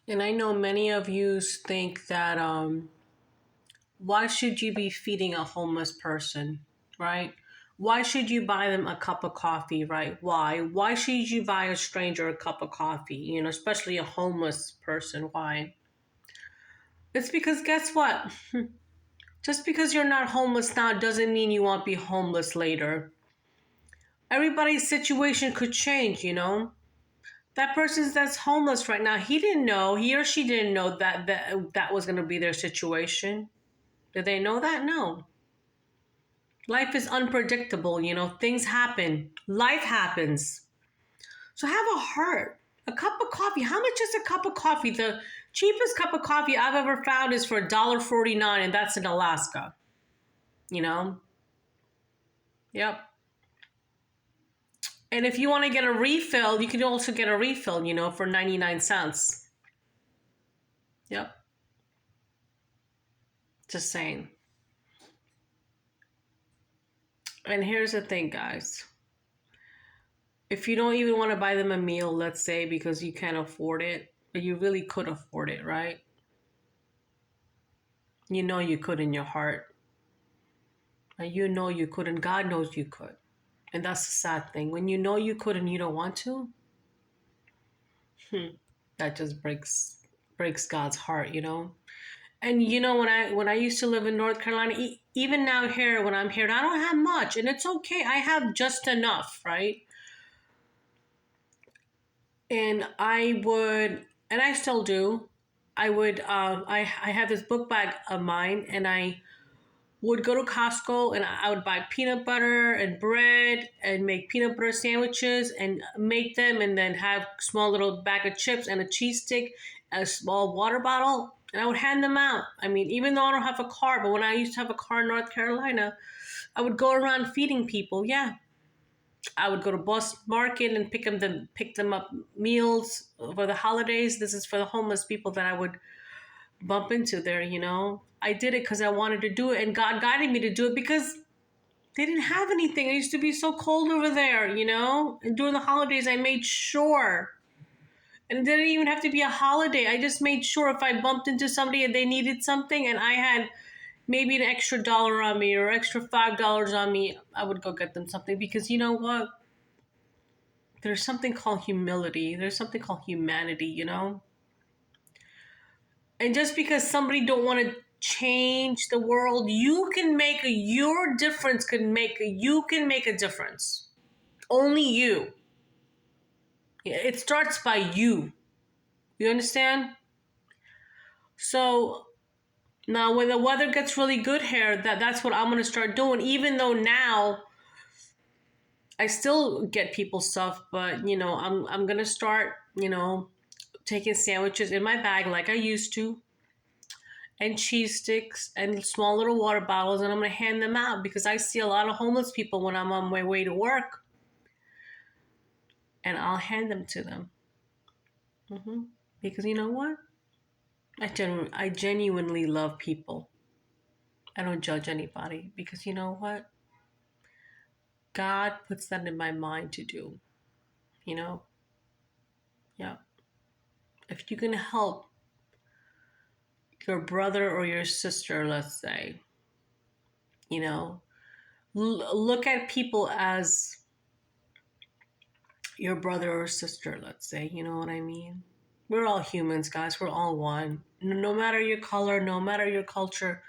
And I know many of you think that why should you be feeding a homeless person, right? Why should you buy them a cup of coffee, right? Why? Why should you buy a stranger a cup of coffee, especially a homeless person? Why? It's because guess what? Just because you're not homeless now doesn't mean you won't be homeless later. Everybody's situation could change. That person that's homeless right now, he or she didn't know that was going to be their situation. Did they know that? No. Life is unpredictable. Things happen. Life happens. So have a heart. A cup of coffee. How much is a cup of coffee? The cheapest cup of coffee I've ever found is for $1.49, and that's in Alaska. You know? Yep. And if you want to get a refill, you can also get a refill, for 99 cents. Yep. Just saying. And here's the thing, guys. If you don't even want to buy them a meal, let's say, because you can't afford it, but you really could afford it, right? You know you could in your heart. And you know you could, and God knows you could. And that's the sad thing. When you know you could and you don't want to, that just breaks God's heart. And when I used to live in North Carolina, even now here, when I'm here, I don't have much, and it's okay. I have just enough, right? And I still do. I have this book bag of mine, and I would go to Costco and I would buy peanut butter and bread and make peanut butter sandwiches and make them, and then have a small little bag of chips and a cheese stick and a small water bottle, and I would hand them out. I mean, even though I don't have a car, but when I used to have a car in North Carolina, I would go around feeding people. Yeah. I would go to Bus Market and pick them up meals for the holidays. This is for the homeless people that I would bump into there. I did it because I wanted to do it, and God guided me to do it because they didn't have anything. It used to be so cold over there. And during the holidays, I made sure. And it didn't even have to be a holiday. I just made sure if I bumped into somebody and they needed something and I had maybe an extra dollar on me or extra $5 on me, I would go get them something, because you know what? There's something called humility. There's something called humanity. And just because somebody don't want to change the world, you can make your difference. You can make a difference. Only you. It starts by you. You understand? So now when the weather gets really good here, that's what I'm gonna start doing. Even though now I still get people stuff, but I'm gonna start taking sandwiches in my bag like I used to, and cheese sticks and small little water bottles, and I'm going to hand them out because I see a lot of homeless people when I'm on my way to work, and I'll hand them to them. Because you know what? I genuinely love people. I don't judge anybody, because you know what? God puts that in my mind to do. You know? Yeah. If you can help your brother or your sister, let's say, look at people as your brother or sister, let's say, you know what I mean? We're all humans, guys. We're all one. No matter your color, no matter your culture,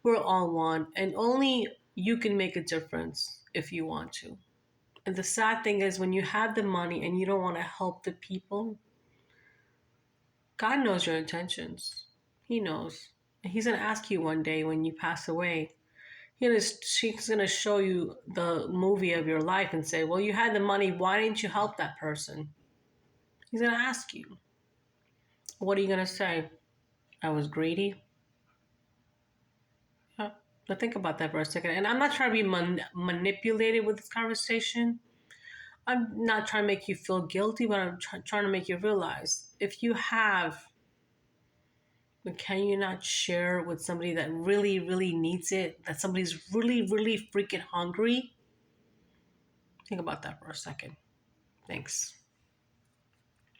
we're all one. And only you can make a difference if you want to. And the sad thing is, when you have the money and you don't want to help the people, God knows your intentions. He knows. And He's going to ask you one day when you pass away. She's going to show you the movie of your life and say, well, you had the money. Why didn't you help that person? He's going to ask you. What are you going to say? I was greedy? Yeah. But think about that for a second. And I'm not trying to be manipulated with this conversation. I'm not trying to make you feel guilty, but I'm trying to make you realize, if you have, but can you not share with somebody that really, really needs it? That somebody's really, really freaking hungry? Think about that for a second. Thanks.